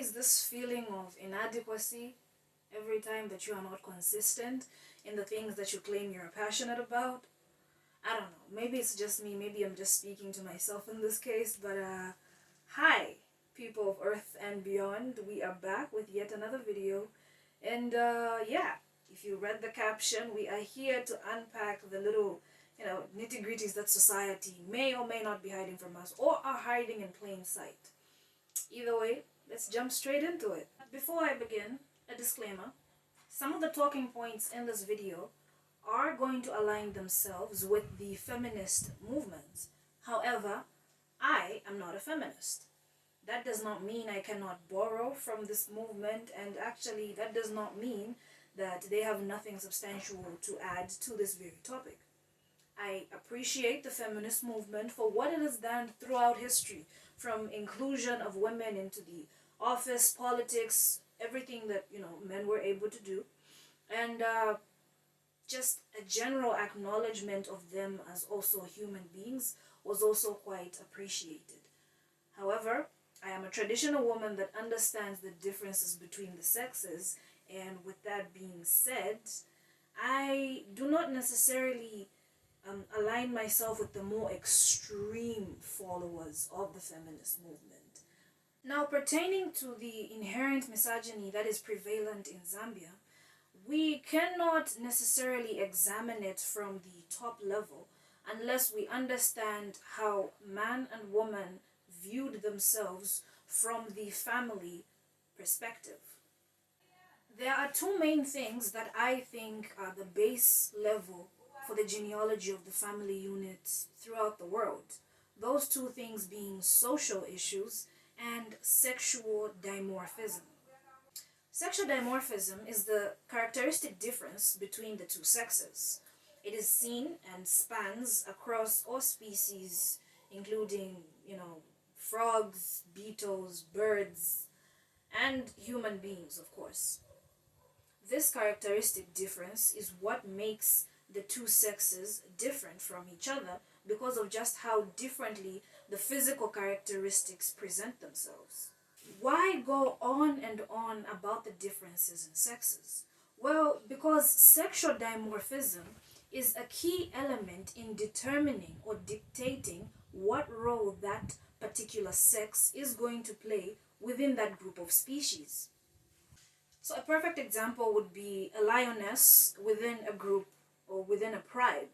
always this feeling of inadequacy every time that you are not consistent in the things that you claim you're passionate about. I don't know. Maybe it's just me. Maybe I'm just speaking to myself in this case. But hi, people of Earth and beyond. We are back with yet another video. And yeah, if you read the caption, we are here to unpack the little, nitty-gritties that society may or may not be hiding from us or are hiding in plain sight. Either way, let's jump straight into it. Before I begin, a disclaimer. Some of the talking points in this video are going to align themselves with the feminist movement. However, I am not a feminist. That does not mean I cannot borrow from this movement, and actually that does not mean that they have nothing substantial to add to this very topic. I appreciate the feminist movement for what it has done throughout history, from inclusion of women into the office, politics, everything that, men were able to do. And just a general acknowledgement of them as also human beings was also quite appreciated. However, I am a traditional woman that understands the differences between the sexes, and with that being said, I do not necessarily align myself with the more extreme followers of the feminist movement. Now, pertaining to the inherent misogyny that is prevalent in Zambia, we cannot necessarily examine it from the top level unless we understand how man and woman viewed themselves from the family perspective. There are two main things that I think are the base level for the genealogy of the family units throughout the world. Those two things being social issues and sexual dimorphism. Sexual dimorphism is the characteristic difference between the two sexes. It is seen and spans across all species, including, frogs, beetles, birds, and human beings, of course. This characteristic difference is what makes the two sexes different from each other because of just how differently the physical characteristics present themselves. Why go on and on about the differences in sexes? Well, because sexual dimorphism is a key element in determining or dictating what role that particular sex is going to play within that group of species. So a perfect example would be a lioness within a group or within a pride.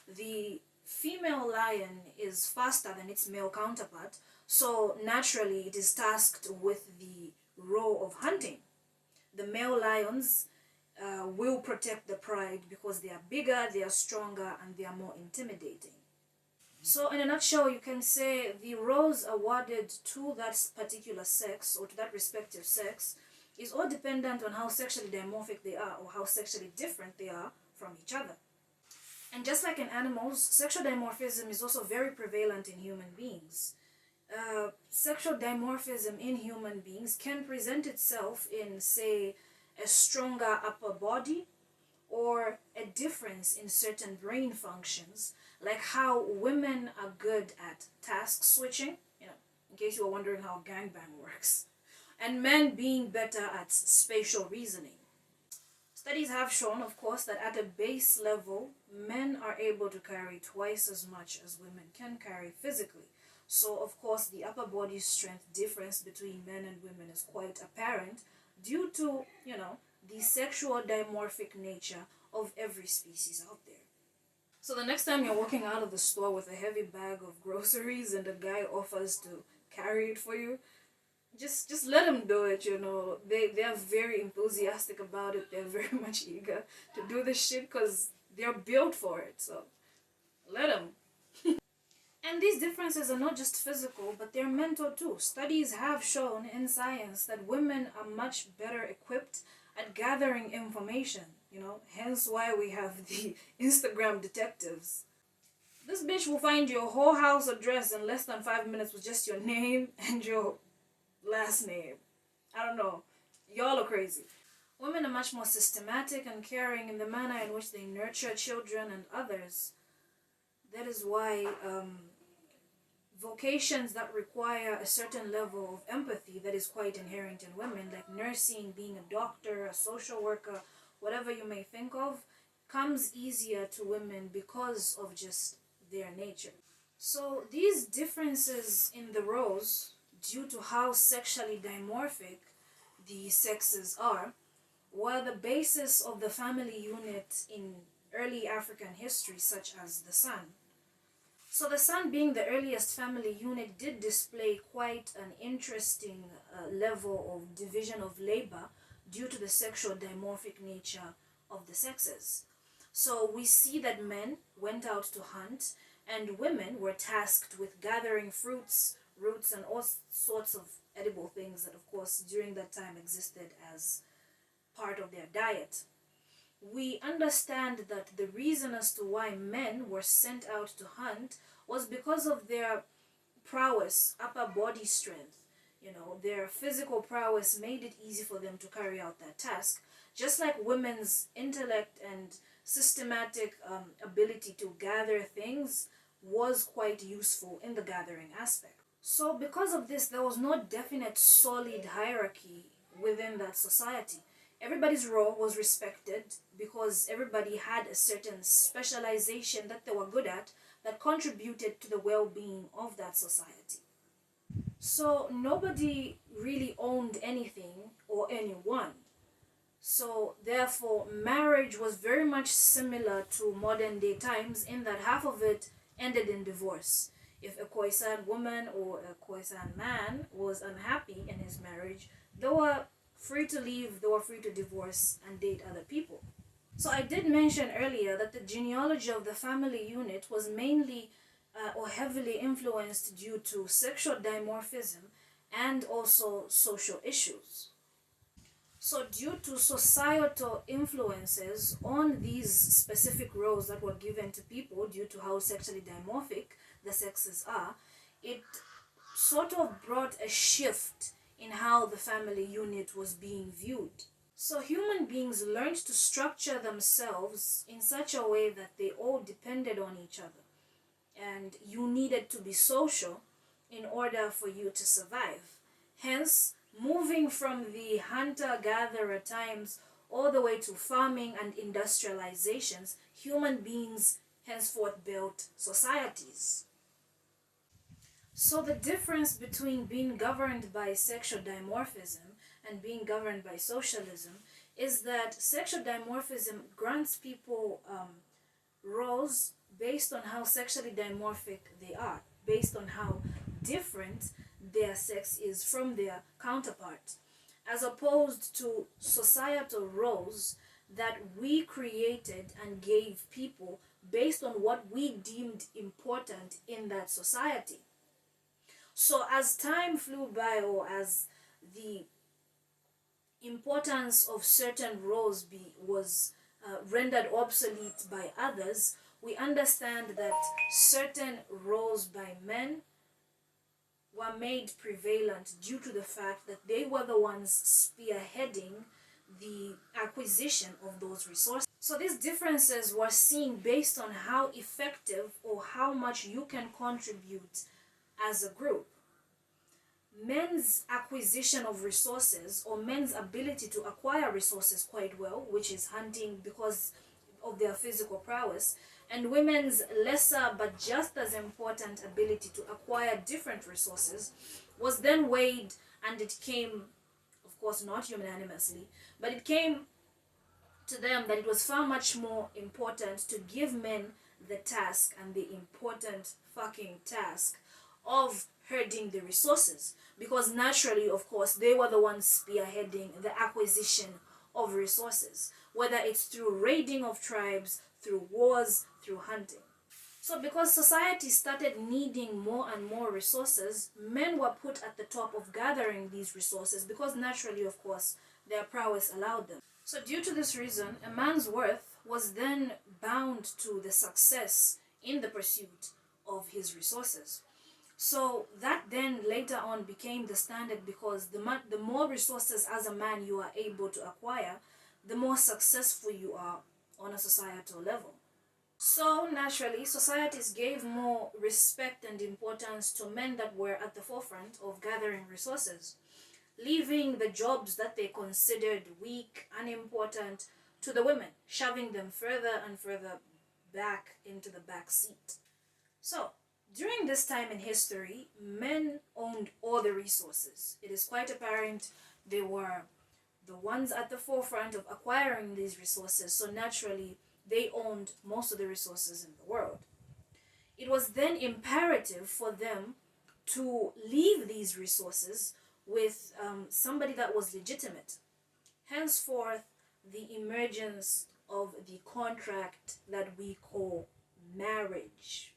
The female lion is faster than its male counterpart, so naturally it is tasked with the role of hunting. The male lions will protect the pride because they are bigger, they are stronger, and they are more intimidating. So in a nutshell, you can say the roles awarded to that particular sex or to that respective sex is all dependent on how sexually dimorphic they are or how sexually different they are from each other. And just like in animals, sexual dimorphism is also very prevalent in human beings. Sexual dimorphism in human beings can present itself in, say, a stronger upper body or a difference in certain brain functions, like how women are good at task switching, in case you were wondering how gangbang works, and men being better at spatial reasoning. Studies have shown, of course, that at a base level, men are able to carry twice as much as women can carry physically. So, of course, the upper body strength difference between men and women is quite apparent due to, the sexual dimorphic nature of every species out there. So the next time you're walking out of the store with a heavy bag of groceries and a guy offers to carry it for you, just let them do it, They are very enthusiastic about it. They're very much eager to do this shit because they're built for it. So let them. And these differences are not just physical, but they're mental too. Studies have shown in science that women are much better equipped at gathering information, hence why we have the Instagram detectives. This bitch will find your whole house address in less than 5 minutes with just your name and your last name. I don't know. Y'all are crazy. Women are much more systematic and caring in the manner in which they nurture children and others. That is why vocations that require a certain level of empathy that is quite inherent in women, like nursing, being a doctor, a social worker, whatever you may think of, comes easier to women because of just their nature. So these differences in the roles, due to how sexually dimorphic the sexes are, were the basis of the family unit in early African history, such as the San. So the San, being the earliest family unit, did display quite an interesting level of division of labor due to the sexual dimorphic nature of the sexes. So we see that men went out to hunt and women were tasked with gathering fruits, roots, and all sorts of edible things that, of course, during that time existed as part of their diet. We understand that the reason as to why men were sent out to hunt was because of their prowess, upper body strength. You know, their physical prowess made it easy for them to carry out that task, just like women's intellect and systematic ability to gather things was quite useful in the gathering aspect. So because of this, there was no definite solid hierarchy within that society. Everybody's role was respected because everybody had a certain specialization that they were good at that contributed to the well-being of that society. So nobody really owned anything or anyone. So therefore, marriage was very much similar to modern day times in that half of it ended in divorce. If a Khoisan woman or a Khoisan man was unhappy in his marriage, they were free to leave, they were free to divorce and date other people. So I did mention earlier that the genealogy of the family unit was mainly or heavily influenced due to sexual dimorphism and also social issues. So due to societal influences on these specific roles that were given to people due to how sexually dimorphic the sexes are, it sort of brought a shift in how the family unit was being viewed. So human beings learned to structure themselves in such a way that they all depended on each other. And you needed to be social in order for you to survive. Hence, moving from the hunter-gatherer times all the way to farming and industrializations, human beings henceforth built societies. So the difference between being governed by sexual dimorphism and being governed by socialism is that sexual dimorphism grants people roles based on how sexually dimorphic they are, based on how different their sex is from their counterpart, as opposed to societal roles that we created and gave people based on what we deemed important in that society. So as time flew by, or as the importance of certain roles was rendered obsolete by others, we understand that certain roles by men were made prevalent due to the fact that they were the ones spearheading the acquisition of those resources. So these differences were seen based on how effective or how much you can contribute as a group. Men's acquisition of resources, or men's ability to acquire resources quite well, which is hunting because of their physical prowess, and women's lesser but just as important ability to acquire different resources, was then weighed, and it came, of course not unanimously, but it came to them that it was far much more important to give men the task, and the important fucking task, of herding the resources, because naturally, of course, they were the ones spearheading the acquisition of resources, whether it's through raiding of tribes, through wars, through hunting. So because society started needing more and more resources, men were put at the top of gathering these resources because naturally, of course, their prowess allowed them. So due to this reason, a man's worth was then bound to the success in the pursuit of his resources. So that then later on became the standard, because the more resources as a man you are able to acquire, the more successful you are on a societal level. So naturally, societies gave more respect and importance to men that were at the forefront of gathering resources, leaving the jobs that they considered weak, unimportant to the women, shoving them further and further back into the back seat. So, during this time in history, men owned all the resources. It is quite apparent they were the ones at the forefront of acquiring these resources, so naturally, they owned most of the resources in the world. It was then imperative for them to leave these resources with somebody that was legitimate. Henceforth, the emergence of the contract that we call marriage.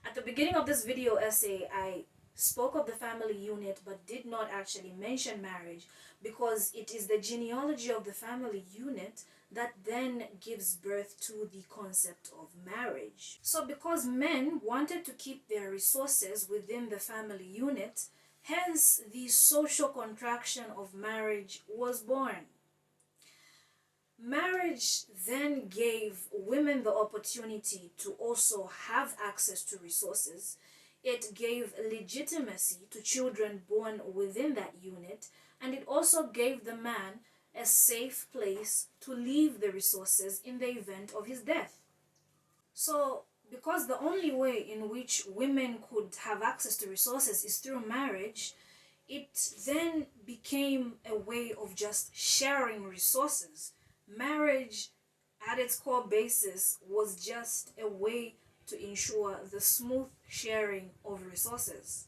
At the beginning of this video essay, I spoke of the family unit but did not actually mention marriage because it is the genealogy of the family unit that then gives birth to the concept of marriage. So because men wanted to keep their resources within the family unit, hence the social contraction of marriage was born. Marriage then gave women the opportunity to also have access to resources. It gave legitimacy to children born within that unit, and it also gave the man a safe place to leave the resources in the event of his death. So, because the only way in which women could have access to resources is through marriage, it then became a way of just sharing resources. Marriage, at its core basis, was just a way to ensure the smooth sharing of resources.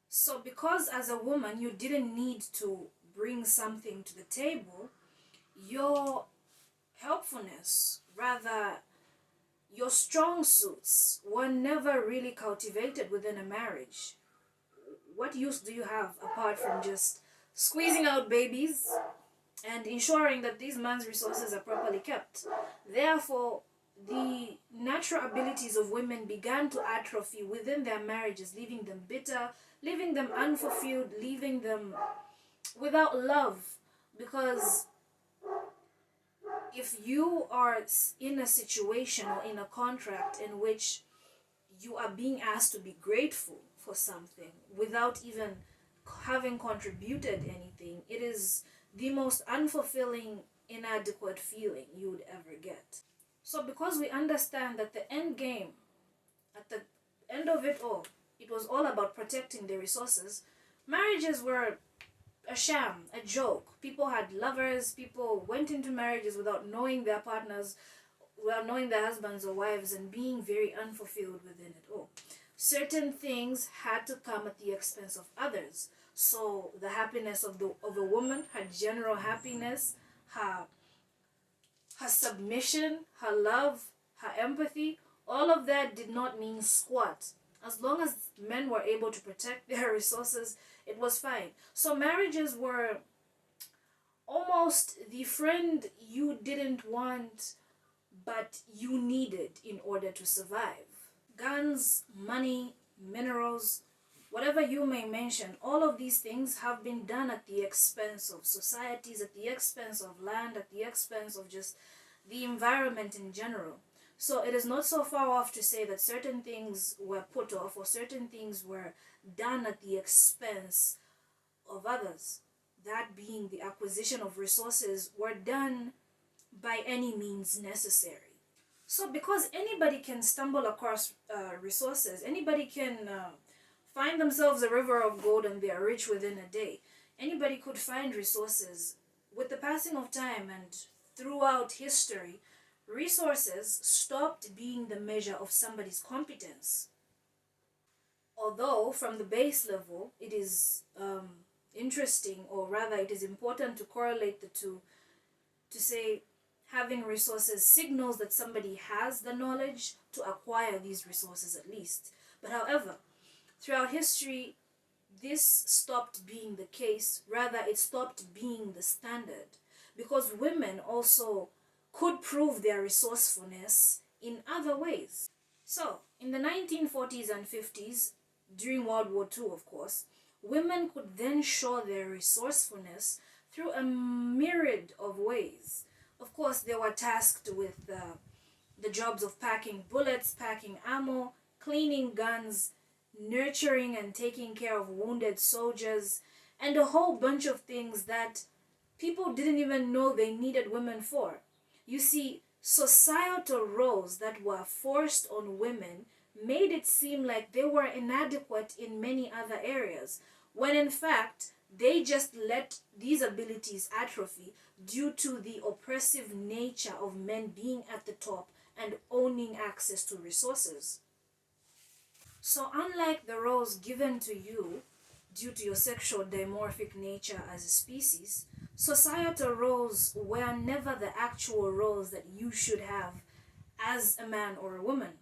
So, because as a woman you didn't need to bring something to the table, your helpfulness, rather, your strong suits, were never really cultivated within a marriage. What use do you have apart from just squeezing out babies and ensuring that these man's resources are properly kept? Therefore, the natural abilities of women began to atrophy within their marriages, leaving them bitter, leaving them unfulfilled, leaving them without love. Because if you are in a situation or in a contract in which you are being asked to be grateful for something without even having contributed anything, it is the most unfulfilling, inadequate feeling you would ever get. So, because we understand that the end game, at the end of it all, it was all about protecting the resources, marriages were a sham, a joke. People had lovers, people went into marriages without knowing their partners, without knowing their husbands or wives, and being very unfulfilled within it all. Certain things had to come at the expense of others. So the happiness of a woman, her general happiness, her submission, her love, her empathy, all of that did not mean squat. As long as men were able to protect their resources, it was fine. So marriages were almost the friend you didn't want, but you needed in order to survive. Guns, money, minerals, whatever you may mention, all of these things have been done at the expense of societies, at the expense of land, at the expense of just the environment in general. So it is not so far off to say that certain things were put off or certain things were done at the expense of others. That being the acquisition of resources were done by any means necessary. So because anybody can stumble across resources, anybody can find themselves a river of gold and they are rich within a day. Anybody could find resources. With the passing of time and throughout history, resources stopped being the measure of somebody's competence. Although from the base level, it is interesting, or rather it is important to correlate the two, to say having resources signals that somebody has the knowledge to acquire these resources at least. But however, throughout history, this stopped being the case. Rather, it stopped being the standard because women also could prove their resourcefulness in other ways. So, in the 1940s and 50s, during World War II, of course, women could then show their resourcefulness through a myriad of ways. Of course, they were tasked with the jobs of packing bullets, packing ammo, cleaning guns, nurturing and taking care of wounded soldiers, and a whole bunch of things that people didn't even know they needed women for. You see, societal roles that were forced on women made it seem like they were inadequate in many other areas, when in fact, they just let these abilities atrophy due to the oppressive nature of men being at the top and owning access to resources. So, unlike the roles given to you due to your sexual dimorphic nature as a species, societal roles were never the actual roles that you should have as a man or a woman.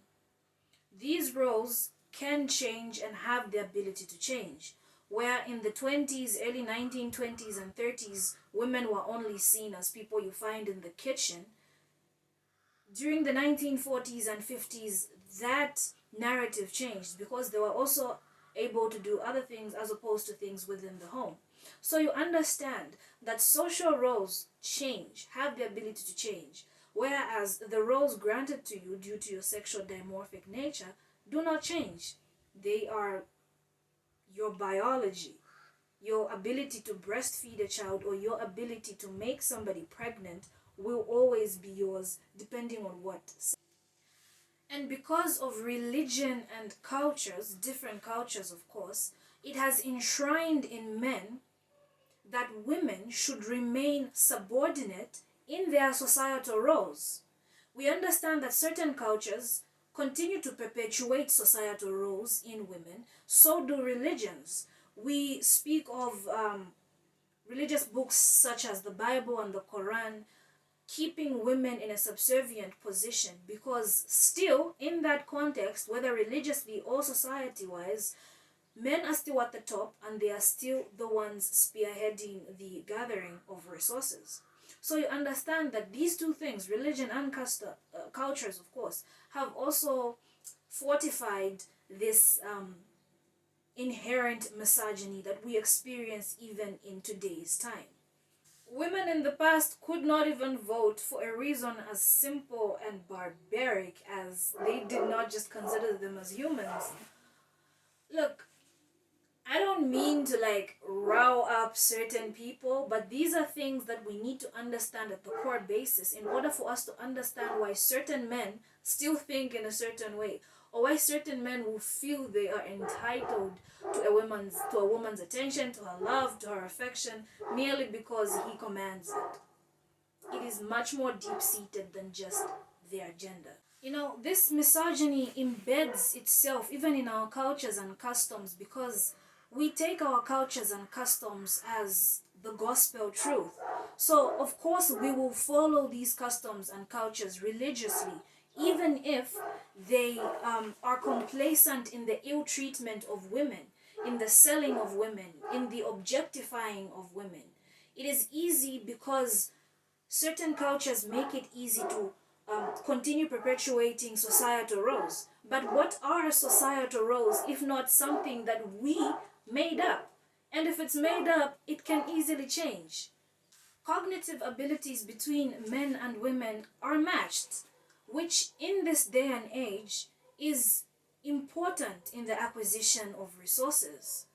These roles can change and have the ability to change. Where in the 20s, early 1920s and 30s, women were only seen as people you find in the kitchen, during the 1940s and 50s, that narrative changed because they were also able to do other things as opposed to things within the home. So you understand that social roles change, have the ability to change, whereas the roles granted to you due to your sexual dimorphic nature do not change. They are your biology, your ability to breastfeed a child or your ability to make somebody pregnant will always be yours depending on what. And because of religion and cultures, different cultures of course, it has enshrined in men that women should remain subordinate in their societal roles. We understand that certain cultures continue to perpetuate societal roles in women, so do religions. We speak of religious books such as the Bible and the Quran keeping women in a subservient position because still in that context, whether religiously or society-wise, men are still at the top and they are still the ones spearheading the gathering of resources. So you understand that these two things, religion and cultures of course, have also fortified this inherent misogyny that we experience even in today's time. Women in the past could not even vote for a reason as simple and barbaric as they did not just consider them as humans. Look, I don't mean to like row up certain people, but these are things that we need to understand at the core basis in order for us to understand why certain men still think in a certain way, or why certain men will feel they are entitled to a woman's attention, to her love, to her affection, merely because he commands it. It is much more deep-seated than just their gender. You know, this misogyny embeds itself even in our cultures and customs because we take our cultures and customs as the gospel truth. So, of course, we will follow these customs and cultures religiously, even if they are complacent in the ill treatment of women, in the selling of women, in the objectifying of women. It is easy because certain cultures make it easy to continue perpetuating societal roles. But what are societal roles if not something that we made up? And if it's made up, it can easily change. Cognitive abilities between men and women are matched, which in this day and age is important in the acquisition of resources.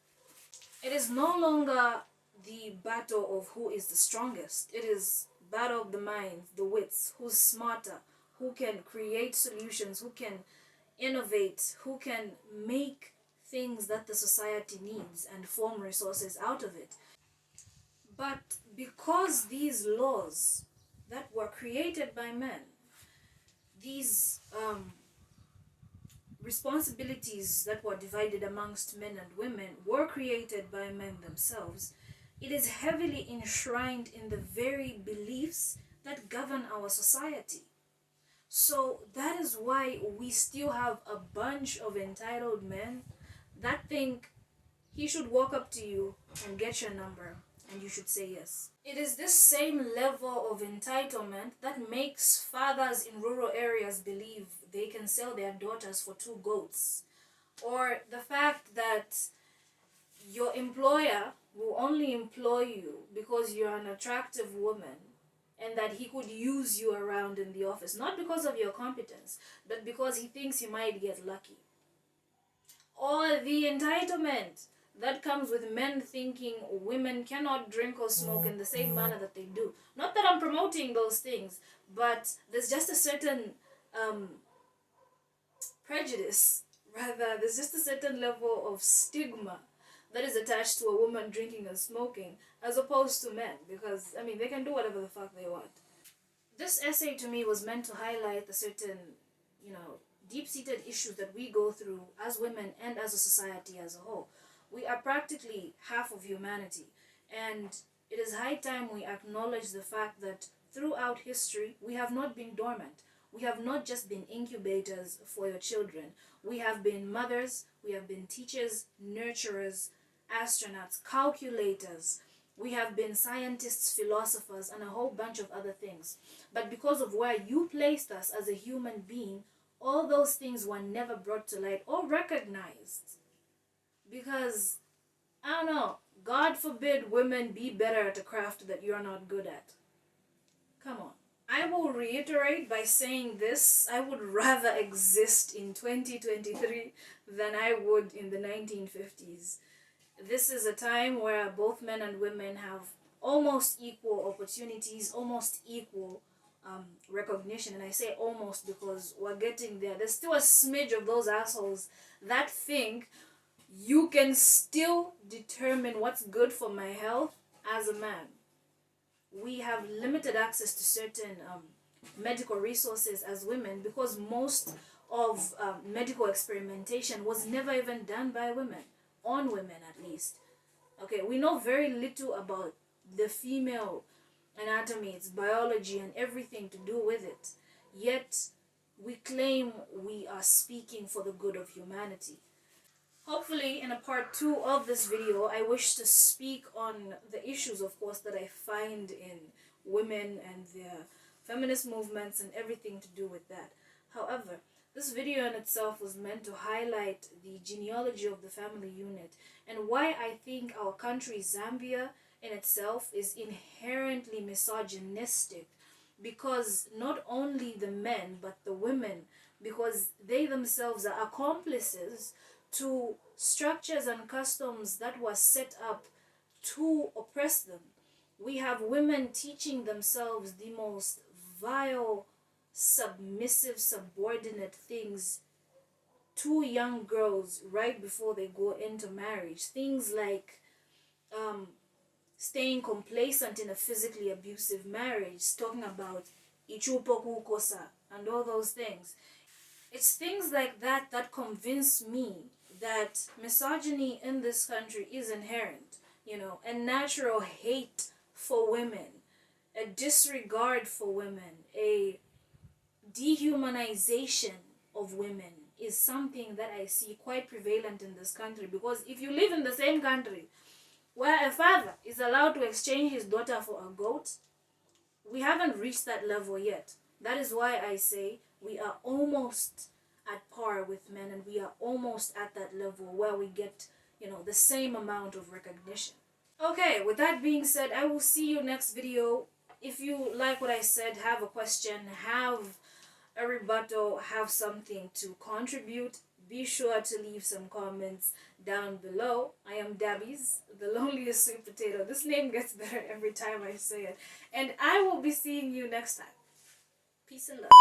It is no longer the battle of who is the strongest. It is battle of the minds, the wits, who's smarter, who can create solutions, who can innovate, who can make things that the society needs and form resources out of it. But because these laws that were created by men, these responsibilities that were divided amongst men and women were created by men themselves, it is heavily enshrined in the very beliefs that govern our society. So that is why we still have a bunch of entitled men that think he should walk up to you and get your number and you should say yes. It is this same level of entitlement that makes fathers in rural areas believe they can sell their daughters for 2 goats. Or the fact that your employer will only employ you because you're an attractive woman and that he could use you around in the office, not because of your competence, but because he thinks you might get lucky. Or the entitlement that comes with men thinking women cannot drink or smoke in the same manner that they do. Not that I'm promoting those things, but there's just a certain prejudice, rather, there's just a certain level of stigma that is attached to a woman drinking and smoking as opposed to men, because, I mean, they can do whatever the fuck they want. This essay to me was meant to highlight the certain, deep-seated issues that we go through as women and as a society as a whole. We are practically half of humanity, and it is high time we acknowledge the fact that throughout history we have not been dormant. We have not just been incubators for your children. We have been mothers, we have been teachers, nurturers, astronauts, calculators. We have been scientists, philosophers, and a whole bunch of other things. But because of where you placed us as a human being, all those things were never brought to light or recognized. Because, I don't know, God forbid women be better at a craft that you're not good at. Come on. I will reiterate by saying this: I would rather exist in 2023 than I would in the 1950s. This is a time where both men and women have almost equal opportunities, almost equal recognition. And I say almost because we're getting there. There's still a smidge of those assholes that think you can still determine what's good for my health as a man. We have limited access to certain medical resources as women because most of medical experimentation was never even done by women, on women at least. Okay, we know very little about the female anatomy, its biology, and everything to do with it. Yet, we claim we are speaking for the good of humanity. Hopefully, in a part 2 of this video, I wish to speak on the issues, of course, that I find in women and their feminist movements and everything to do with that. However, this video in itself was meant to highlight the genealogy of the family unit and why I think our country, Zambia, in itself is inherently misogynistic, because not only the men but the women, because they themselves are accomplices to structures and customs that were set up to oppress them. We have women teaching themselves the most vile, submissive, subordinate things to young girls right before they go into marriage. Things like staying complacent in a physically abusive marriage, talking about ichupo kukosa and all those things. It's things like that that convince me that misogyny in this country is inherent, a natural hate for women, a disregard for women, a dehumanization of women is something that I see quite prevalent in this country. Because if you live in the same country where a father is allowed to exchange his daughter for a goat, we haven't reached that level yet. That is why I say we are almost at par with men, and we are almost at that level where we get, the same amount of recognition. Okay, with that being said, I will see you next video. If you like what I said, have a question, have a rebuttal, have something to contribute, be sure to leave some comments down below. I am Dabbies, the loneliest sweet potato. This name gets better every time I say it. And I will be seeing you next time. Peace and love.